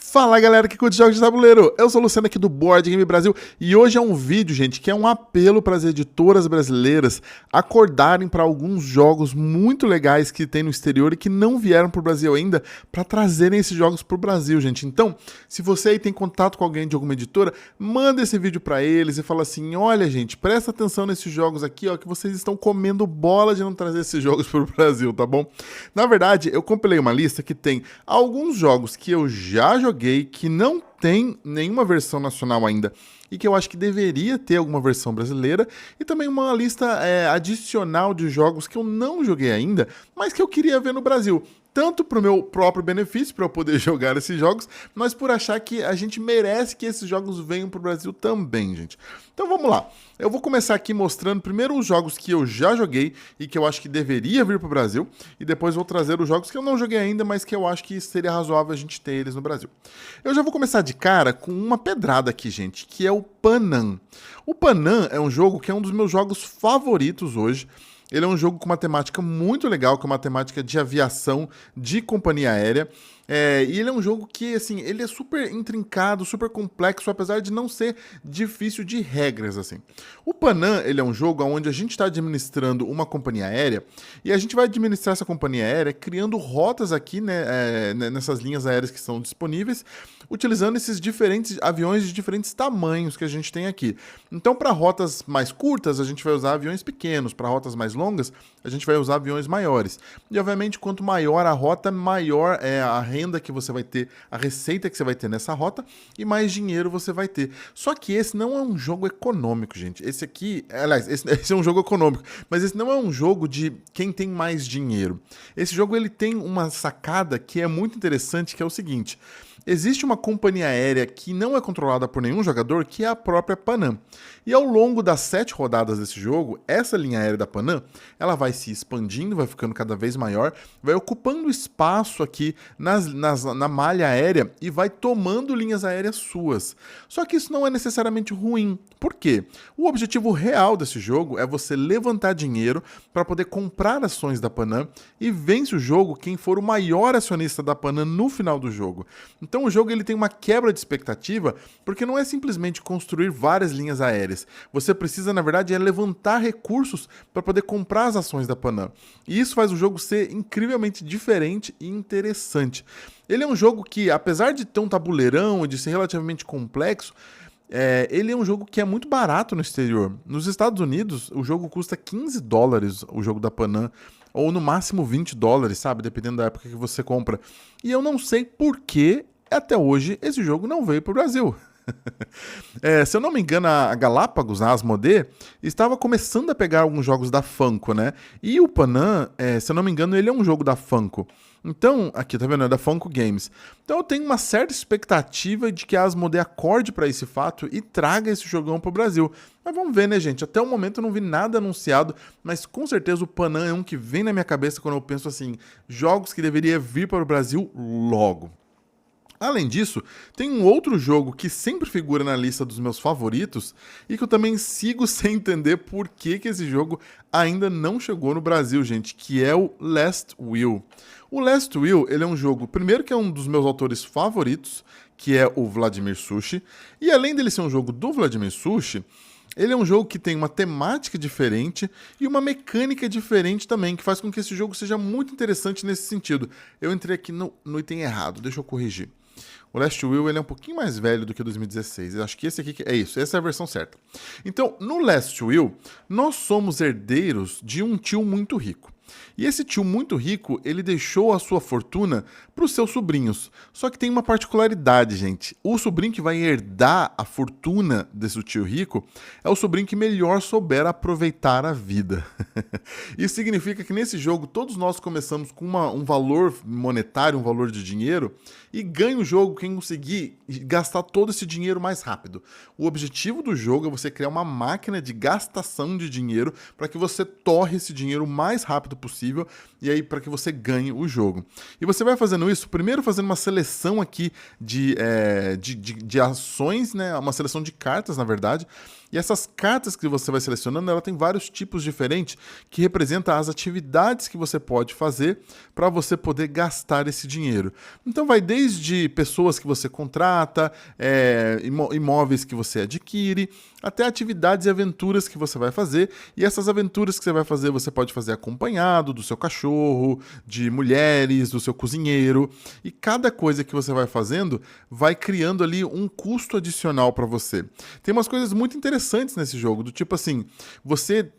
Fala galera que curte jogos de tabuleiro, eu sou o Luciano aqui do Board Game Brasil e hoje é um vídeo, gente, que é um apelo para as editoras brasileiras acordarem para alguns jogos muito legais que tem no exterior e que não vieram para o Brasil ainda, para trazerem esses jogos para o Brasil, gente. Então, se você aí tem contato com alguém de alguma editora, manda esse vídeo para eles e fala assim, olha gente, presta atenção nesses jogos aqui, ó, que vocês estão comendo bola de não trazer esses jogos para o Brasil, tá bom? Na verdade, eu compilei uma lista que tem alguns jogos que eu já joguei, que não tem nenhuma versão nacional ainda e que eu acho que deveria ter alguma versão brasileira, e também uma lista adicional de jogos que eu não joguei ainda, mas que eu queria ver no Brasil. Tanto para o meu próprio benefício, para eu poder jogar esses jogos, mas por achar que a gente merece que esses jogos venham para o Brasil também, gente. Então vamos lá. Eu vou começar aqui mostrando primeiro os jogos que eu já joguei e que eu acho que deveria vir para o Brasil, e depois vou trazer os jogos que eu não joguei ainda, mas que eu acho que seria razoável a gente ter eles no Brasil. Eu já vou começar de cara com uma pedrada aqui, gente, que é o Panam. O Panam é um jogo que é um dos meus jogos favoritos hoje. Ele é um jogo com uma temática muito legal, com uma temática de aviação, de companhia aérea. E ele é um jogo que, assim, ele é super intrincado, super complexo, apesar de não ser difícil de regras, assim. O Panam, ele é um jogo onde a gente está administrando uma companhia aérea e a gente vai administrar essa companhia aérea criando rotas aqui, né, nessas linhas aéreas que são disponíveis, utilizando esses diferentes aviões de diferentes tamanhos que a gente tem aqui. Então, para rotas mais curtas, a gente vai usar aviões pequenos, para rotas mais longas, a gente vai usar aviões maiores. E, obviamente, quanto maior a rota, maior é a renda que você vai ter, a receita que você vai ter nessa rota, e mais dinheiro você vai ter. Só que esse não é um jogo econômico, gente. Esse aqui, aliás, esse é um jogo econômico, mas esse não é um jogo de quem tem mais dinheiro. Esse jogo ele tem uma sacada que é muito interessante, que é o seguinte: existe uma companhia aérea que não é controlada por nenhum jogador, que é a própria Panam. E ao longo das 7 rodadas desse jogo, essa linha aérea da Panam, ela vai se expandindo, vai ficando cada vez maior, vai ocupando espaço aqui na malha aérea e vai tomando linhas aéreas suas. Só que isso não é necessariamente ruim. Por quê? O objetivo real desse jogo é você levantar dinheiro para poder comprar ações da Panam e vence o jogo quem for o maior acionista da Panam no final do jogo. Então o jogo ele tem uma quebra de expectativa, porque não é simplesmente construir várias linhas aéreas. Você precisa, na verdade, levantar recursos para poder comprar as ações da Panam. E isso faz o jogo ser incrivelmente diferente e interessante. Ele é um jogo que, apesar de ter um tabuleirão e de ser relativamente complexo, ele é um jogo que é muito barato no exterior. Nos Estados Unidos, o jogo custa $15, o jogo da Panam, ou no máximo $20, sabe? Dependendo da época que você compra. E eu não sei por que, até hoje, esse jogo não veio para o Brasil. Se eu não me engano, a Galápagos, a Asmodee, estava começando a pegar alguns jogos da Funko, né? E o Panam, se eu não me engano, ele é um jogo da Funko. Então, aqui, tá vendo? É da Funko Games. Então eu tenho uma certa expectativa de que a Asmodee acorde para esse fato e traga esse jogão pro Brasil. Mas vamos ver, né, gente? Até o momento eu não vi nada anunciado, mas com certeza o Panam é um que vem na minha cabeça quando eu penso assim, jogos que deveria vir para o Brasil logo. Além disso, tem um outro jogo que sempre figura na lista dos meus favoritos e que eu também sigo sem entender por que esse jogo ainda não chegou no Brasil, gente, que é o Last Will. O Last Will, ele é um jogo, primeiro que é um dos meus autores favoritos, que é o Vladimir Sushi, e além dele ser um jogo do Vladimir Sushi, ele é um jogo que tem uma temática diferente e uma mecânica diferente também, que faz com que esse jogo seja muito interessante nesse sentido. Eu entrei aqui no item errado, deixa eu corrigir. O Last Will ele é um pouquinho mais velho do que o 2016. Eu acho que esse aqui é isso, essa é a versão certa. Então, no Last Will, nós somos herdeiros de um tio muito rico. E esse tio muito rico, ele deixou a sua fortuna para os seus sobrinhos. Só que tem uma particularidade, gente. O sobrinho que vai herdar a fortuna desse tio rico é o sobrinho que melhor souber aproveitar a vida. Isso significa que nesse jogo todos nós começamos com um valor monetário, um valor de dinheiro, e ganha o jogo quem conseguir gastar todo esse dinheiro mais rápido. O objetivo do jogo é você criar uma máquina de gastação de dinheiro para que você torre esse dinheiro o mais rápido possível, e aí para que você ganhe o jogo. E você vai fazendo isso, primeiro fazendo uma seleção aqui de ações, né? Uma seleção de cartas, na verdade. E essas cartas que você vai selecionando, ela tem vários tipos diferentes que representam as atividades que você pode fazer para você poder gastar esse dinheiro. Então vai desde pessoas que você contrata, imóveis que você adquire, até atividades e aventuras que você vai fazer. E essas aventuras que você vai fazer, você pode fazer acompanhado do seu cachorro, de mulheres, do seu cozinheiro. E cada coisa que você vai fazendo vai criando ali um custo adicional para você. Tem umas coisas muito interessantes nesse jogo, do tipo assim, você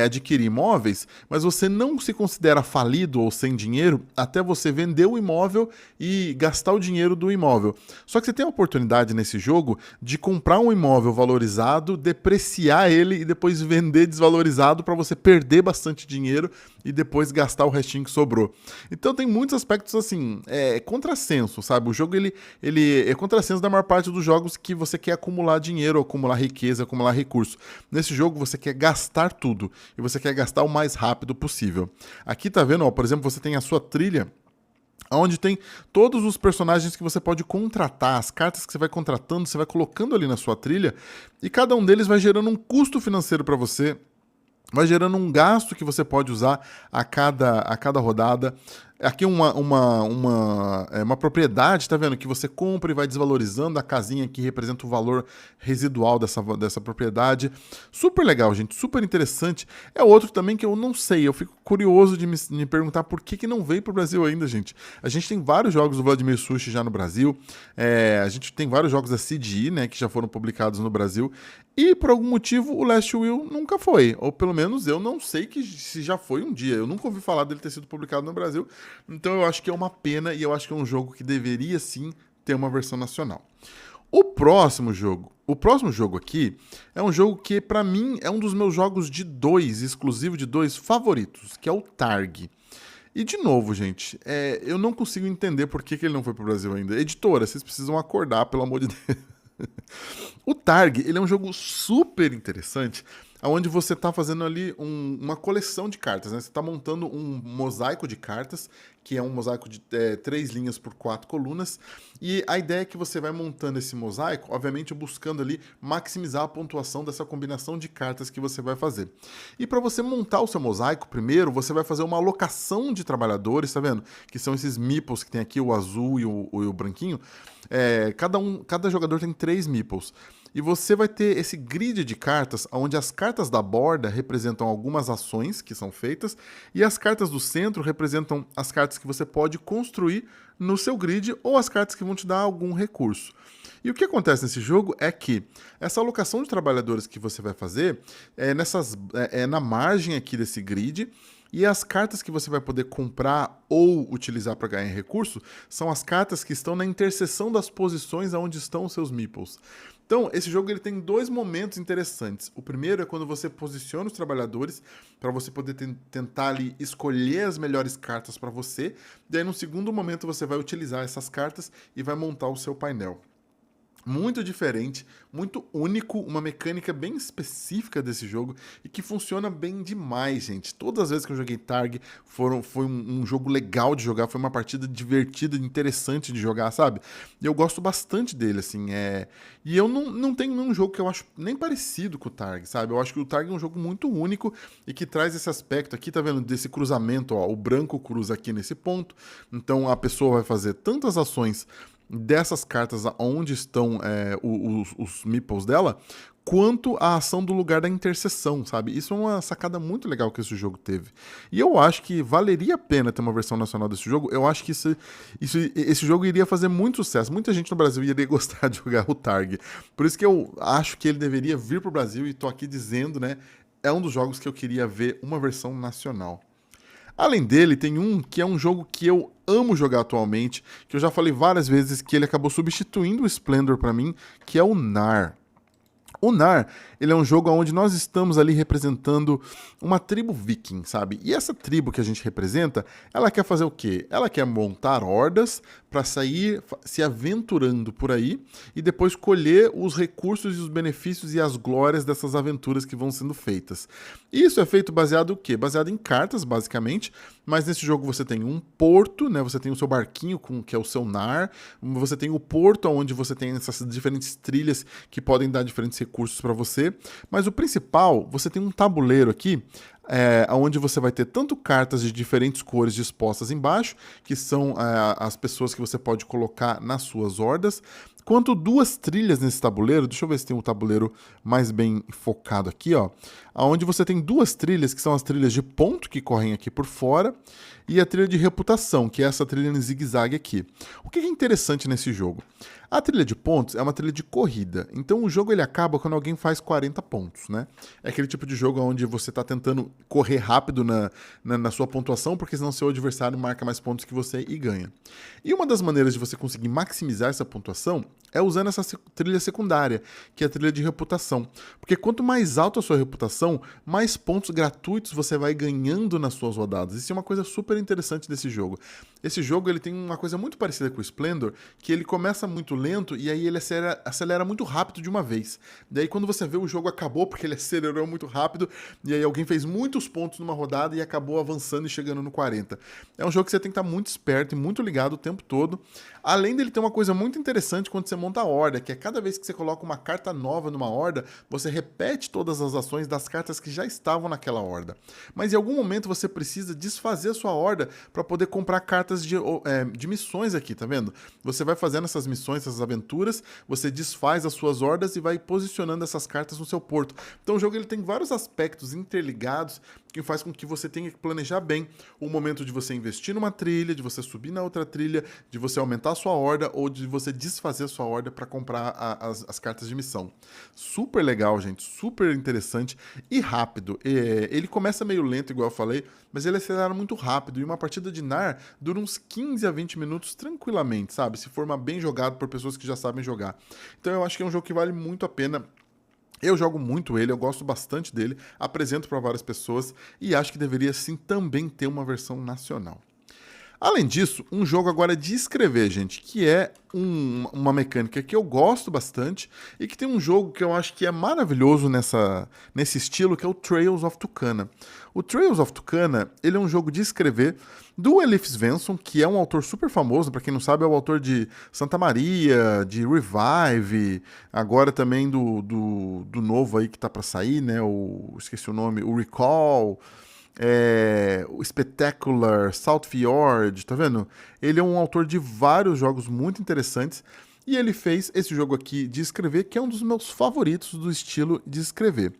adquire imóveis, mas você não se considera falido ou sem dinheiro até você vender o imóvel e gastar o dinheiro do imóvel. Só que você tem a oportunidade nesse jogo de comprar um imóvel valorizado, depreciar ele e depois vender desvalorizado para você perder bastante dinheiro e depois gastar o restinho que sobrou. Então tem muitos aspectos assim, contrassenso, sabe? O jogo ele é contrassenso da maior parte dos jogos que você quer acumular dinheiro, acumular riqueza, acumular recurso. Nesse jogo você quer gastar tudo e você quer gastar o mais rápido possível. Aqui tá vendo, ó, por exemplo, você tem a sua trilha onde tem todos os personagens que você pode contratar, as cartas que você vai contratando, você vai colocando ali na sua trilha e cada um deles vai gerando um custo financeiro para você, vai gerando um gasto que você pode usar a cada rodada. Aqui uma propriedade, tá vendo? Que você compra e vai desvalorizando a casinha que representa o valor residual dessa propriedade. Super legal, gente, super interessante. É outro também que eu não sei, eu fico curioso de me perguntar por que não veio pro Brasil ainda, gente. A gente tem vários jogos do Vladimir Sushi já no Brasil, a gente tem vários jogos da CDI, né, que já foram publicados no Brasil, e por algum motivo o Last Will nunca foi, ou pelo menos eu não sei se já foi um dia, eu nunca ouvi falar dele ter sido publicado no Brasil. Então eu acho que é uma pena e eu acho que é um jogo que deveria sim ter uma versão nacional. O próximo jogo aqui é um jogo que pra mim é um dos meus jogos exclusivo de 2 favoritos, que é o Targ. E de novo, gente, eu não consigo entender por que ele não foi pro Brasil ainda. Editora, vocês precisam acordar, pelo amor de Deus. O Targ, ele é um jogo super interessante, onde você está fazendo ali uma coleção de cartas, né? Você está montando um mosaico de cartas, que é um mosaico de 3 linhas por 4 colunas, e a ideia é que você vai montando esse mosaico, obviamente buscando ali maximizar a pontuação dessa combinação de cartas que você vai fazer. E para você montar o seu mosaico, primeiro, você vai fazer uma alocação de trabalhadores, tá vendo? Que são esses meeples que tem aqui, o azul e o branquinho. Cada jogador tem 3 meeples. E você vai ter esse grid de cartas, onde as cartas da borda representam algumas ações que são feitas, e as cartas do centro representam as cartas que você pode construir no seu grid, ou as cartas que vão te dar algum recurso. E o que acontece nesse jogo é que essa alocação de trabalhadores que você vai fazer é na margem aqui desse grid, e as cartas que você vai poder comprar ou utilizar para ganhar recurso são as cartas que estão na interseção das posições onde estão os seus meeples. Então, esse jogo ele tem 2 momentos interessantes. O primeiro é quando você posiciona os trabalhadores para você poder tentar ali escolher as melhores cartas para você. Daí, no segundo momento, você vai utilizar essas cartas e vai montar o seu painel. Muito diferente, muito único, uma mecânica bem específica desse jogo e que funciona bem demais, gente. Todas as vezes que eu joguei Targ foi um jogo legal de jogar, foi uma partida divertida, interessante de jogar, sabe? E eu gosto bastante dele, assim, E eu não tenho nenhum jogo que eu acho nem parecido com o Targ, sabe? Eu acho que o Targ é um jogo muito único e que traz esse aspecto aqui, tá vendo? Desse cruzamento, ó, o branco cruza aqui nesse ponto, então a pessoa vai fazer tantas ações dessas cartas onde estão os meeples dela, quanto a ação do lugar da interseção, sabe? Isso é uma sacada muito legal que esse jogo teve. E eu acho que valeria a pena ter uma versão nacional desse jogo. Eu acho que esse jogo iria fazer muito sucesso. Muita gente no Brasil iria gostar de jogar o Targ. Por isso que eu acho que ele deveria vir pro Brasil e tô aqui dizendo, né? É um dos jogos que eu queria ver uma versão nacional. Além dele, tem um que é um jogo que eu amo jogar atualmente, que eu já falei várias vezes que ele acabou substituindo o Splendor pra mim, que é o Nar. O Nar, ele é um jogo onde nós estamos ali representando uma tribo viking, sabe? E essa tribo que a gente representa, ela quer fazer o quê? Ela quer montar hordas para sair se aventurando por aí e depois colher os recursos e os benefícios e as glórias dessas aventuras que vão sendo feitas. E isso é feito baseado em quê? Baseado em cartas, basicamente, mas nesse jogo você tem um porto, né? Você tem o seu barquinho, que é o seu nar, você tem o porto onde você tem essas diferentes trilhas que podem dar diferentes recursos para você, mas o principal, você tem um tabuleiro aqui, onde você vai ter tanto cartas de diferentes cores dispostas embaixo, que são as pessoas que você pode colocar nas suas hordas, quanto duas trilhas nesse tabuleiro. Deixa eu ver se tem um tabuleiro mais bem focado aqui, ó, onde você tem duas trilhas, que são as trilhas de ponto, que correm aqui por fora, e a trilha de reputação, que é essa trilha em zigue-zague aqui. O que é interessante nesse jogo? A trilha de pontos é uma trilha de corrida, então o jogo ele acaba quando alguém faz 40 pontos, né? É aquele tipo de jogo onde você está tentando correr rápido na sua pontuação, porque senão seu adversário marca mais pontos que você e ganha. E uma das maneiras de você conseguir maximizar essa pontuação é usando essa trilha secundária, que é a trilha de reputação. Porque quanto mais alta a sua reputação, mais pontos gratuitos você vai ganhando nas suas rodadas. Isso é uma coisa super interessante desse jogo. Esse jogo ele tem uma coisa muito parecida com o Splendor, que ele começa muito lento e aí ele acelera muito rápido de uma vez. Daí quando você vê o jogo acabou porque ele acelerou muito rápido e aí alguém fez muitos pontos numa rodada e acabou avançando e chegando no 40. É um jogo que você tem que estar muito esperto e muito ligado o tempo todo. Além dele ter uma coisa muito interessante quando você monta a horda, que é cada vez que você coloca uma carta nova numa horda, você repete todas as ações das cartas que já estavam naquela horda. Mas em algum momento você precisa desfazer a sua horda para poder comprar cartas de missões aqui, tá vendo? Você vai fazendo essas missões, essas aventuras, você desfaz as suas hordas e vai posicionando essas cartas no seu porto. Então o jogo ele tem vários aspectos interligados que faz com que você tenha que planejar bem o momento de você investir numa trilha, de você subir na outra trilha, de você aumentar a sua horda ou de você desfazer a sua horda para comprar as cartas de missão. Super legal, gente, super interessante e rápido. Ele começa meio lento, igual eu falei, mas ele acelera muito rápido e uma partida de NAR dura uns 15 a 20 minutos tranquilamente, sabe? Se for bem jogado por pessoas que já sabem jogar. Então eu acho que é um jogo que vale muito a pena. Eu jogo muito ele, eu gosto bastante dele, apresento para várias pessoas e acho que deveria sim também ter uma versão nacional. Além disso, um jogo agora de escrever, gente, que é uma mecânica que eu gosto bastante e que tem um jogo que eu acho que é maravilhoso nesse estilo, que é o Trails of Tucana. O Trails of Tucana, ele é um jogo de escrever do Elif Svensson, que é um autor super famoso, para quem não sabe, é o autor de Santa Maria, de Revive, agora também do novo aí que tá para sair, né, esqueci o nome, o Recall, o Spectacular, South Fjord, tá vendo? Ele é um autor de vários jogos muito interessantes e ele fez esse jogo aqui de escrever, que é um dos meus favoritos do estilo de escrever.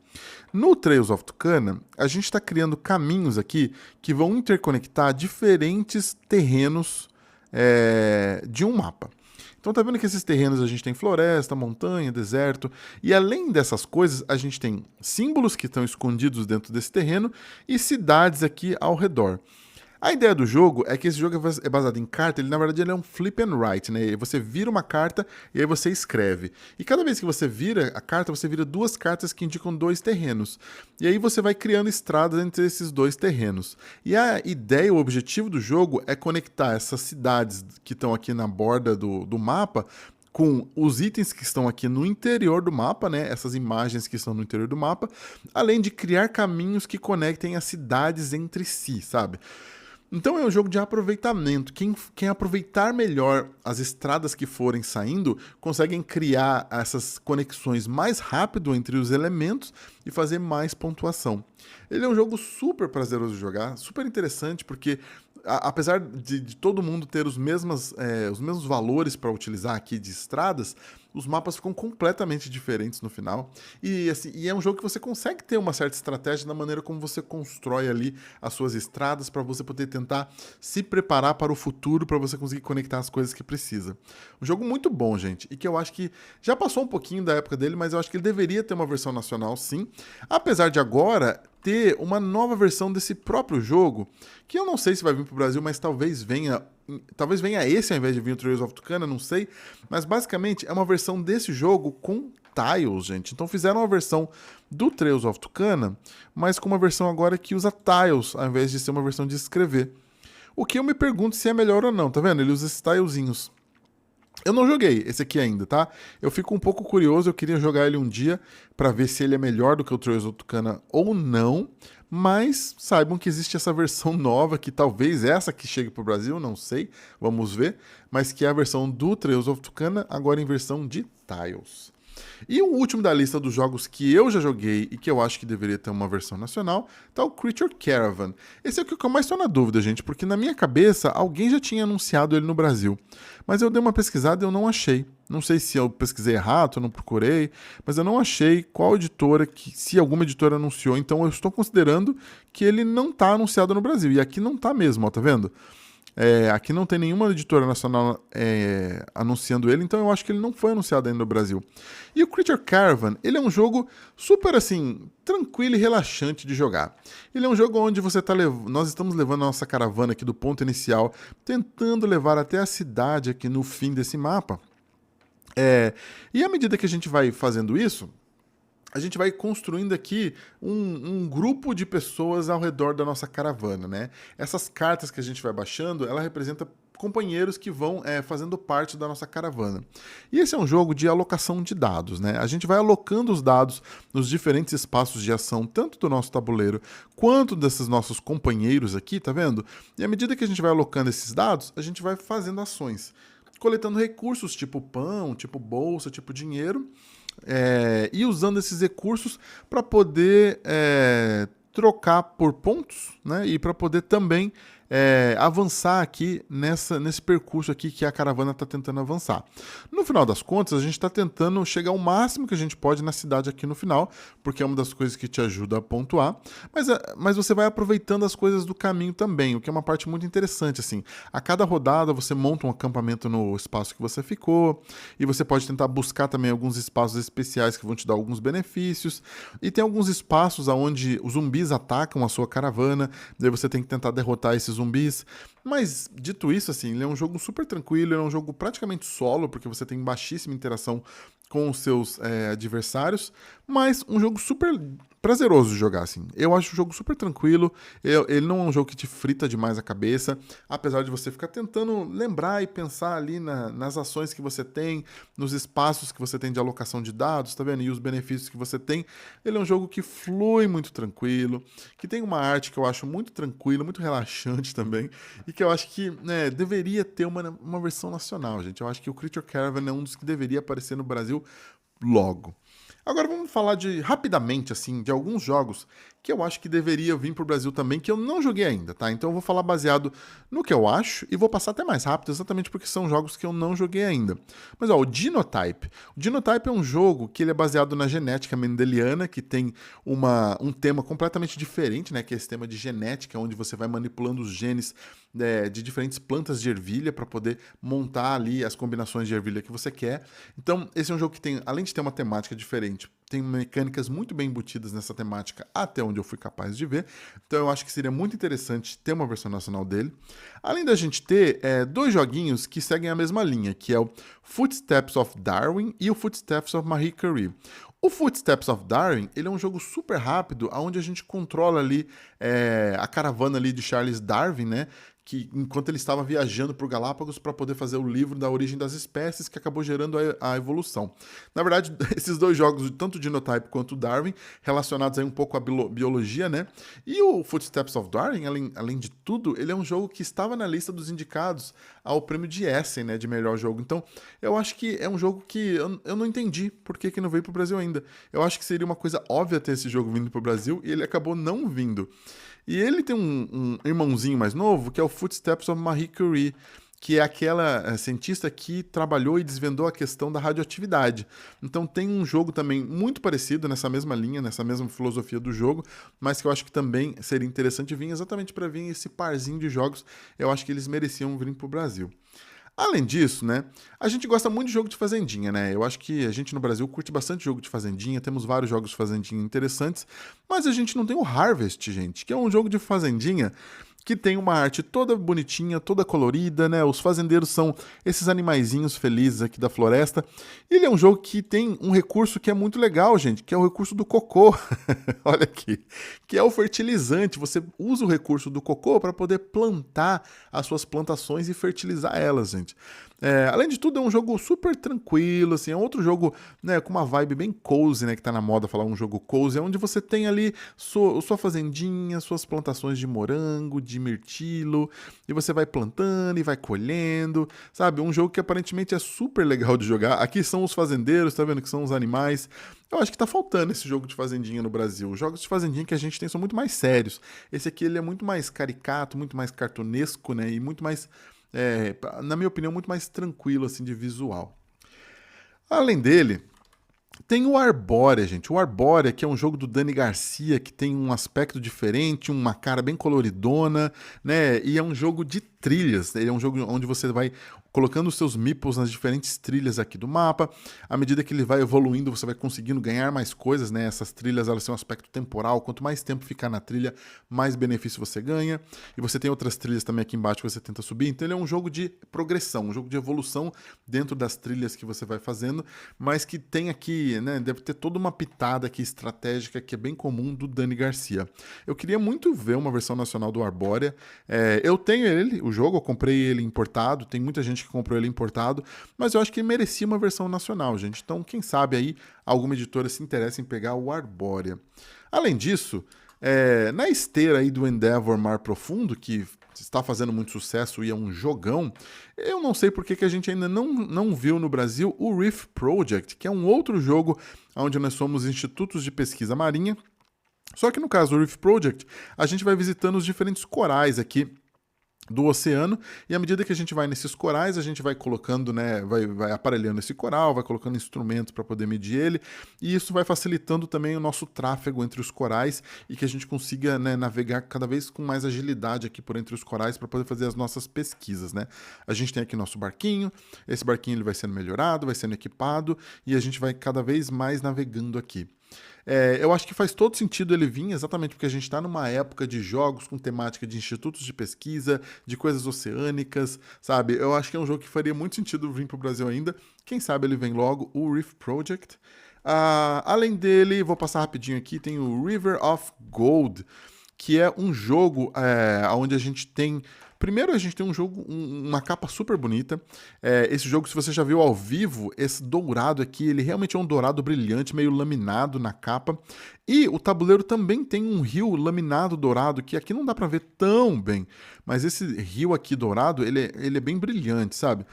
No Trails of Tucana, a gente está criando caminhos aqui que vão interconectar diferentes terrenos de um mapa. Então tá vendo que esses terrenos a gente tem floresta, montanha, deserto, e além dessas coisas, a gente tem símbolos que estão escondidos dentro desse terreno e cidades aqui ao redor. A ideia do jogo é que esse jogo é baseado em carta, na verdade ele é um flip and write, né? Você vira uma carta e aí você escreve. E cada vez que você vira a carta, você vira duas cartas que indicam dois terrenos. E aí você vai criando estradas entre esses dois terrenos. E a ideia, o objetivo do jogo é conectar essas cidades que estão aqui na borda do mapa com os itens que estão aqui no interior do mapa, né? Essas imagens que estão no interior do mapa, além de criar caminhos que conectem as cidades entre si, sabe? Então é um jogo de aproveitamento. Quem aproveitar melhor as estradas que forem saindo, conseguem criar essas conexões mais rápido entre os elementos e fazer mais pontuação. Ele é um jogo super prazeroso de jogar, super interessante, porque apesar de todo mundo ter os mesmos valores para utilizar aqui de estradas, os mapas ficam completamente diferentes no final. E é um jogo que você consegue ter uma certa estratégia na maneira como você constrói ali as suas estradas para você poder tentar se preparar para o futuro, para você conseguir conectar as coisas que precisa. Um jogo muito bom, gente, e que eu acho que já passou um pouquinho da época dele, mas eu acho que ele deveria ter uma versão nacional, sim. Apesar de agora ter uma nova versão desse próprio jogo, que eu não sei se vai vir para o Brasil, mas talvez venha talvez venha esse ao invés de vir o Trails of Tucana, não sei. Mas basicamente é uma versão desse jogo com tiles, gente. Então fizeram uma versão do Trails of Tucana, mas com uma versão agora que usa tiles, ao invés de ser uma versão de escrever. O que eu me pergunto se é melhor ou não, tá vendo? Ele usa esses tilezinhos. Eu não joguei esse aqui ainda, tá? Eu fico um pouco curioso, eu queria jogar ele um dia pra ver se ele é melhor do que o Trails of Tucana ou não, mas saibam que existe essa versão nova, que talvez essa que chegue pro Brasil, não sei, vamos ver, mas que é a versão do Trails of Tucana, agora em versão de tiles. E o último da lista dos jogos que eu já joguei e que eu acho que deveria ter uma versão nacional tá o Creature Caravan. Esse é o que eu mais estou na dúvida, gente, porque na minha cabeça alguém já tinha anunciado ele no Brasil. Mas eu dei uma pesquisada e eu não achei. Não sei se eu pesquisei errado, eu não procurei, mas eu não achei qual editora, se alguma editora anunciou. Então eu estou considerando que ele não está anunciado no Brasil. E aqui não está mesmo, ó, tá vendo? Aqui não tem nenhuma editora nacional anunciando ele, então eu acho que ele não foi anunciado ainda no Brasil. E o Creature Caravan, ele é um jogo super assim, tranquilo e relaxante de jogar. Ele é um jogo onde nós estamos levando a nossa caravana aqui do ponto inicial, tentando levar até a cidade aqui no fim desse mapa. E à medida que a gente vai fazendo isso, a gente vai construindo aqui um grupo de pessoas ao redor da nossa caravana, né? Essas cartas que a gente vai baixando, ela representa companheiros que vão fazendo parte da nossa caravana. E esse é um jogo de alocação de dados, né? A gente vai alocando os dados nos diferentes espaços de ação, tanto do nosso tabuleiro quanto desses nossos companheiros aqui, tá vendo? E à medida que a gente vai alocando esses dados, a gente vai fazendo ações, coletando recursos tipo pão, tipo bolsa, tipo dinheiro, e usando esses recursos para poder trocar por pontos, né? E para poder também avançar aqui nesse percurso aqui que a caravana está tentando avançar. No final das contas, a gente está tentando chegar ao máximo que a gente pode na cidade aqui no final, porque é uma das coisas que te ajuda a pontuar, mas você vai aproveitando as coisas do caminho também, o que é uma parte muito interessante, assim. A cada rodada você monta um acampamento no espaço que você ficou, e você pode tentar buscar também alguns espaços especiais que vão te dar alguns benefícios, e tem alguns espaços onde os zumbis atacam a sua caravana, daí você tem que tentar derrotar esses zumbis. Mas, dito isso, assim, ele é um jogo super tranquilo, ele é um jogo praticamente solo, porque você tem baixíssima interação com os seus adversários, mas um jogo super prazeroso de jogar, assim. Eu acho o jogo super tranquilo, ele não é um jogo que te frita demais a cabeça, apesar de você ficar tentando lembrar e pensar ali nas ações que você tem, nos espaços que você tem de alocação de dados, tá vendo? E os benefícios que você tem. Ele é um jogo que flui muito tranquilo, que tem uma arte que eu acho muito tranquila, muito relaxante também, e que eu acho que deveria ter uma versão nacional, gente. Eu acho que o Creature Caravan é um dos que deveria aparecer no Brasil logo. Agora vamos falar rapidamente, assim, de alguns jogos que eu acho que deveria vir pro Brasil também, que eu não joguei ainda, tá? Então eu vou falar baseado no que eu acho e vou passar até mais rápido, exatamente porque são jogos que eu não joguei ainda. Mas ó, o Genotype. O Genotype é um jogo que ele é baseado na genética mendeliana, que tem um tema completamente diferente, né? Que é esse tema de genética, onde você vai manipulando os genes de diferentes plantas de ervilha para poder montar ali as combinações de ervilha que você quer. Então, esse é um jogo que tem, além de ter uma temática diferente, tem mecânicas muito bem embutidas nessa temática, até onde eu fui capaz de ver. Então eu acho que seria muito interessante ter uma versão nacional dele. Além da gente ter dois joguinhos que seguem a mesma linha, que é o Footsteps of Darwin e o Footsteps of Marie Curie. O Footsteps of Darwin, ele é um jogo super rápido, onde a gente controla ali a caravana ali de Charles Darwin, né? Que enquanto ele estava viajando por Galápagos para poder fazer o livro da origem das espécies que acabou gerando a evolução. Na verdade, esses dois jogos, tanto o Genotype quanto o Darwin, relacionados aí um pouco à biologia, né? E o Footsteps of Darwin, além de tudo, ele é um jogo que estava na lista dos indicados ao prêmio de Essen, né, de melhor jogo. Então, eu acho que é um jogo que eu não entendi por que não veio para o Brasil ainda. Eu acho que seria uma coisa óbvia ter esse jogo vindo para o Brasil e ele acabou não vindo. E ele tem um irmãozinho mais novo, que é o Footsteps of Marie Curie, que é aquela cientista que trabalhou e desvendou a questão da radioatividade. Então tem um jogo também muito parecido nessa mesma linha, nessa mesma filosofia do jogo, mas que eu acho que também seria interessante vir exatamente para vir esse parzinho de jogos. Eu acho que eles mereciam vir para o Brasil. Além disso, né, a gente gosta muito de jogo de fazendinha, né? Eu acho que a gente no Brasil curte bastante jogo de fazendinha, temos vários jogos de fazendinha interessantes, mas a gente não tem o Harvest, gente, que é um jogo de fazendinha que tem uma arte toda bonitinha, toda colorida, né? Os fazendeiros são esses animaizinhos felizes aqui da floresta. E ele é um jogo que tem um recurso que é muito legal, gente, que é o recurso do cocô. Olha aqui, que é o fertilizante. Você usa o recurso do cocô para poder plantar as suas plantações e fertilizar elas, gente. Além de tudo, é um jogo super tranquilo, assim, é outro jogo, né, com uma vibe bem cozy, né, que tá na moda falar um jogo cozy, onde você tem ali sua fazendinha, suas plantações de morango, de mirtilo, e você vai plantando e vai colhendo, sabe? Um jogo que aparentemente é super legal de jogar. Aqui são os fazendeiros, tá vendo que são os animais. Eu acho que tá faltando esse jogo de fazendinha no Brasil. Os jogos de fazendinha que a gente tem são muito mais sérios. Esse aqui ele é muito mais caricato, muito mais cartunesco, né, e muito mais na minha opinião, muito mais tranquilo assim de visual. Além dele, tem o Arbórea, gente. O Arbórea, que é um jogo do Dani Garcia, que tem um aspecto diferente, uma cara bem coloridona, né? E é um jogo de trilhas. Ele é um jogo onde você vai colocando os seus meeples nas diferentes trilhas aqui do mapa. À medida que ele vai evoluindo, você vai conseguindo ganhar mais coisas, né? Essas trilhas, elas têm um aspecto temporal. Quanto mais tempo ficar na trilha, mais benefício você ganha. E você tem outras trilhas também aqui embaixo que você tenta subir. Então ele é um jogo de progressão, um jogo de evolução dentro das trilhas que você vai fazendo, mas que tem aqui, né? Deve ter toda uma pitada aqui estratégica que é bem comum do Dani Garcia. Eu queria muito ver uma versão nacional do Arbórea. Eu tenho ele, o jogo, eu comprei ele importado, tem muita gente que comprou ele importado, mas eu acho que ele merecia uma versão nacional, gente. Então, quem sabe aí alguma editora se interessa em pegar o Arbórea. Além disso, na esteira aí do Endeavor Mar Profundo, que está fazendo muito sucesso e é um jogão, eu não sei por que a gente ainda não viu no Brasil o Reef Project, que é um outro jogo onde nós somos institutos de pesquisa marinha. Só que no caso do Reef Project, a gente vai visitando os diferentes corais aqui do oceano, e à medida que a gente vai nesses corais, a gente vai colocando, né, vai aparelhando esse coral, vai colocando instrumentos para poder medir ele, e isso vai facilitando também o nosso tráfego entre os corais e que a gente consiga, né, navegar cada vez com mais agilidade aqui por entre os corais para poder fazer as nossas pesquisas, né? A gente tem aqui nosso barquinho, esse barquinho ele vai sendo melhorado, vai sendo equipado, e a gente vai cada vez mais navegando aqui. Eu acho que faz todo sentido ele vir, exatamente porque a gente está numa época de jogos com temática de institutos de pesquisa, de coisas oceânicas, sabe? Eu acho que é um jogo que faria muito sentido vir para o Brasil ainda. Quem sabe ele vem logo, o Reef Project. Além dele, vou passar rapidinho aqui, tem o River of Gold, que é um jogo onde a gente tem... Primeiro, a gente tem um jogo, uma capa super bonita. Esse jogo, se você já viu ao vivo, esse dourado aqui, ele realmente é um dourado brilhante, meio laminado na capa. E o tabuleiro também tem um rio laminado dourado, que aqui não dá pra ver tão bem. Mas esse rio aqui dourado, ele é bem brilhante, sabe?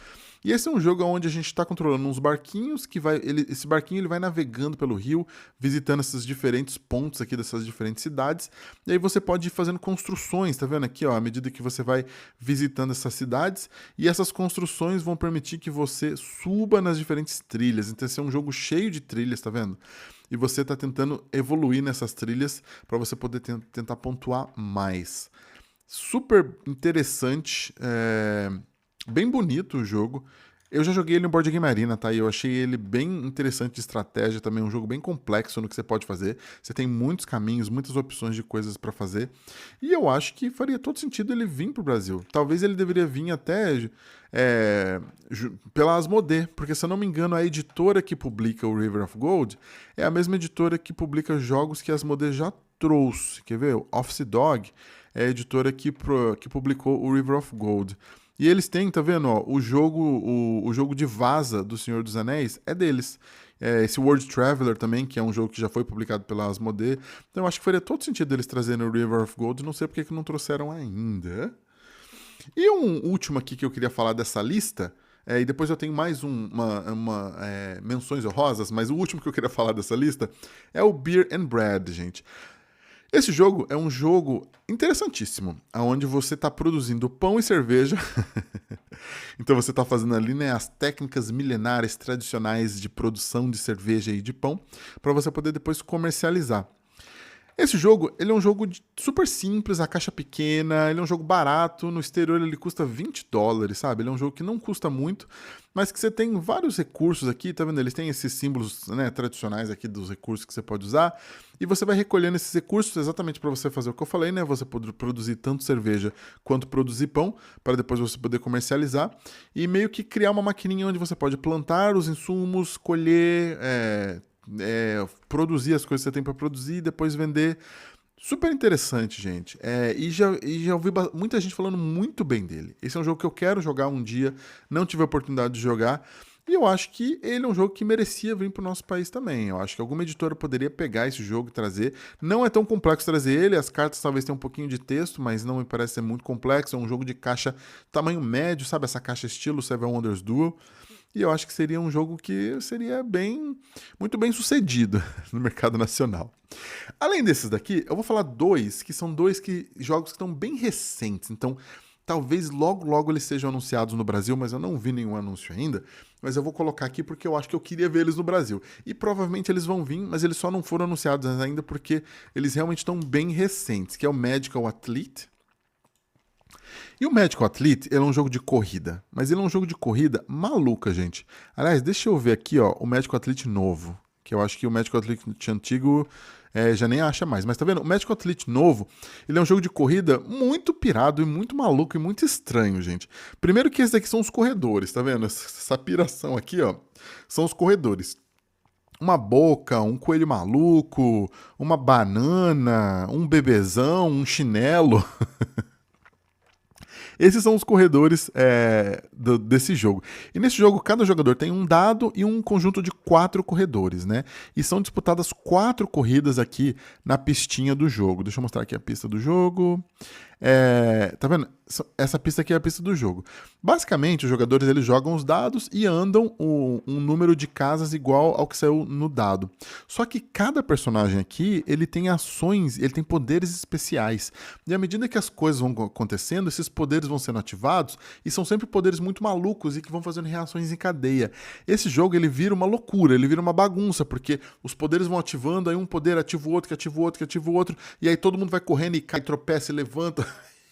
E esse é um jogo onde a gente está controlando uns barquinhos que esse barquinho ele vai navegando pelo rio, visitando esses diferentes pontos aqui dessas diferentes cidades. E aí você pode ir fazendo construções, tá vendo aqui, ó, à medida que você vai visitando essas cidades, e essas construções vão permitir que você suba nas diferentes trilhas. Então esse é um jogo cheio de trilhas, tá vendo? E você está tentando evoluir nessas trilhas para você poder tentar pontuar mais. Super interessante, bem bonito o jogo. Eu já joguei ele no Board Game Arena, tá? E eu achei ele bem interessante de estratégia também, um jogo bem complexo no que você pode fazer. Você tem muitos caminhos, muitas opções de coisas para fazer. E eu acho que faria todo sentido ele vir pro Brasil. Talvez ele deveria vir até pela Asmodee, porque se eu não me engano, a editora que publica o River of Gold é a mesma editora que publica jogos que a Asmodee já trouxe. Quer ver? O Office Dog é a editora que publicou o River of Gold. E eles têm, tá vendo, ó, o jogo de Vaza do Senhor dos Anéis é deles. Esse World Traveler também, que é um jogo que já foi publicado pela Asmodee. Então eu acho que faria todo sentido eles trazerem o River of Gold, não sei porque que não trouxeram ainda. E um último aqui que eu queria falar dessa lista, e depois eu tenho mais menções honrosas, mas o último que eu queria falar dessa lista é o Beer and Bread, gente. Esse jogo é um jogo interessantíssimo, onde você está produzindo pão e cerveja. Então você está fazendo ali, né, as técnicas milenares tradicionais de produção de cerveja e de pão, para você poder depois comercializar. Esse jogo, ele é um jogo super simples, a caixa pequena, ele é um jogo barato, no exterior ele custa $20, sabe? Ele é um jogo que não custa muito, mas que você tem vários recursos aqui, tá vendo? Eles têm esses símbolos, né, tradicionais aqui dos recursos que você pode usar, e você vai recolhendo esses recursos exatamente para você fazer o que eu falei, né? Você pode produzir tanto cerveja quanto produzir pão, para depois você poder comercializar, e meio que criar uma maquininha onde você pode plantar os insumos, colher, produzir as coisas que você tem para produzir e depois vender. Super interessante, gente. E já ouvi muita gente falando muito bem dele. Esse é um jogo que eu quero jogar um dia, não tive a oportunidade de jogar. E eu acho que ele é um jogo que merecia vir para o nosso país também. Eu acho que alguma editora poderia pegar esse jogo e trazer. Não é tão complexo trazer ele, as cartas talvez tenham um pouquinho de texto, mas não me parece ser muito complexo. É um jogo de caixa tamanho médio, sabe? Essa caixa estilo Seven Wonders Duel. E eu acho que seria um jogo que seria muito bem sucedido no mercado nacional. Além desses daqui, eu vou falar que são jogos que estão bem recentes. Então, talvez logo eles sejam anunciados no Brasil, mas eu não vi nenhum anúncio ainda. Mas eu vou colocar aqui porque eu acho que eu queria ver eles no Brasil. E provavelmente eles vão vir, mas eles só não foram anunciados ainda porque eles realmente estão bem recentes, que é o Medical Athlete. E o Medical Athlete, ele é um jogo de corrida, mas ele é um jogo de corrida maluca, gente. Aliás, deixa eu ver aqui, ó, o Medical Athlete novo, que eu acho que o Medical Athlete antigo já nem acha mais. Mas tá vendo? O Medical Athlete novo, ele é um jogo de corrida muito pirado e muito maluco e muito estranho, gente. Primeiro que esses daqui são os corredores, tá vendo? Essa piração aqui, ó, são os corredores. Uma boca, um coelho maluco, uma banana, um bebezão, um chinelo. Esses são os corredores desse jogo. E nesse jogo, cada jogador tem um dado e um conjunto de 4 corredores, né? E são disputadas 4 corridas aqui na pistinha do jogo. Deixa eu mostrar aqui a pista do jogo. Tá vendo? Essa pista aqui é a pista do jogo. Basicamente, os jogadores eles jogam os dados e andam um número de casas igual ao que saiu no dado. Só que cada personagem aqui, ele tem ações, ele tem poderes especiais. E à medida que as coisas vão acontecendo, esses poderes vão sendo ativados e são sempre poderes muito malucos e que vão fazendo reações em cadeia. Esse jogo, ele vira uma loucura, ele vira uma bagunça, porque os poderes vão ativando, aí um poder ativa o outro, que ativa o outro, que ativa o outro, e aí todo mundo vai correndo e cai, tropeça e levanta.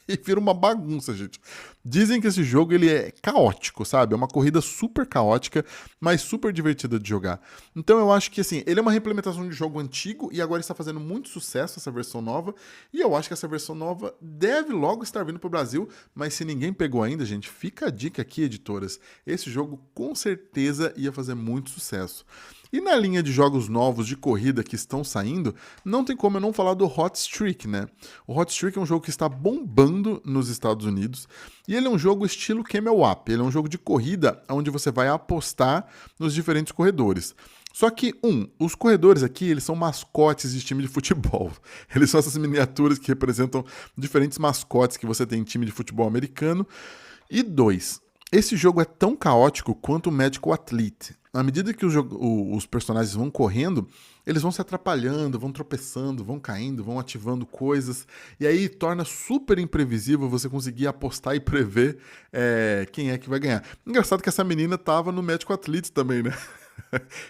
E vira uma bagunça, gente. Dizem que esse jogo ele é caótico, sabe? É uma corrida super caótica, mas super divertida de jogar. Então eu acho que assim, ele é uma reimplementação de jogo antigo e agora está fazendo muito sucesso essa versão nova. E eu acho que essa versão nova deve logo estar vindo para o Brasil, mas se ninguém pegou ainda, gente, fica a dica aqui, editoras. Esse jogo com certeza ia fazer muito sucesso. E na linha de jogos novos de corrida que estão saindo, não tem como eu não falar do Hot Streak, né? O Hot Streak é um jogo que está bombando nos Estados Unidos e ele é um jogo estilo Camel Up. Ele é um jogo de corrida onde você vai apostar nos diferentes corredores. Só que, os corredores aqui, eles são mascotes de time de futebol. Eles são essas miniaturas que representam diferentes mascotes que você tem em time de futebol americano. E 2, esse jogo é tão caótico quanto o Medical Athlete. À medida que os personagens vão correndo, eles vão se atrapalhando, vão tropeçando, vão caindo, vão ativando coisas. E aí torna super imprevisível você conseguir apostar e prever quem é que vai ganhar. Engraçado que essa menina tava no Medical Athlete também, né?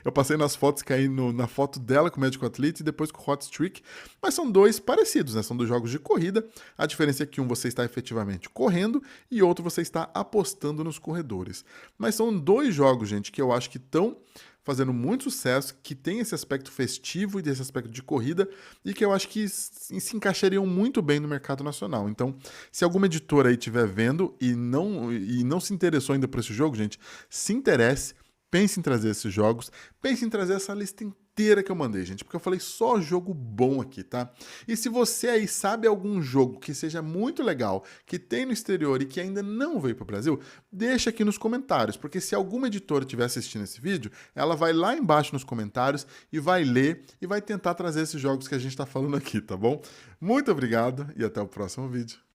Eu passei nas fotos, caí na foto dela com o Medical Athlete e depois com o Hot Streak. Mas são dois parecidos, né? São dois jogos de corrida. A diferença é que um você está efetivamente correndo e outro você está apostando nos corredores. Mas são dois jogos, gente, que eu acho que estão fazendo muito sucesso, que tem esse aspecto festivo e desse aspecto de corrida e que eu acho que se encaixariam muito bem no mercado nacional. Então, se alguma editora aí estiver vendo e não se interessou ainda por esse jogo, gente, se interesse. Pense em trazer esses jogos, pense em trazer essa lista inteira que eu mandei, gente, porque eu falei só jogo bom aqui, tá? E se você aí sabe algum jogo que seja muito legal, que tem no exterior e que ainda não veio para o Brasil, deixa aqui nos comentários, porque se alguma editora estiver assistindo esse vídeo, ela vai lá embaixo nos comentários e vai ler e vai tentar trazer esses jogos que a gente está falando aqui, tá bom? Muito obrigado e até o próximo vídeo.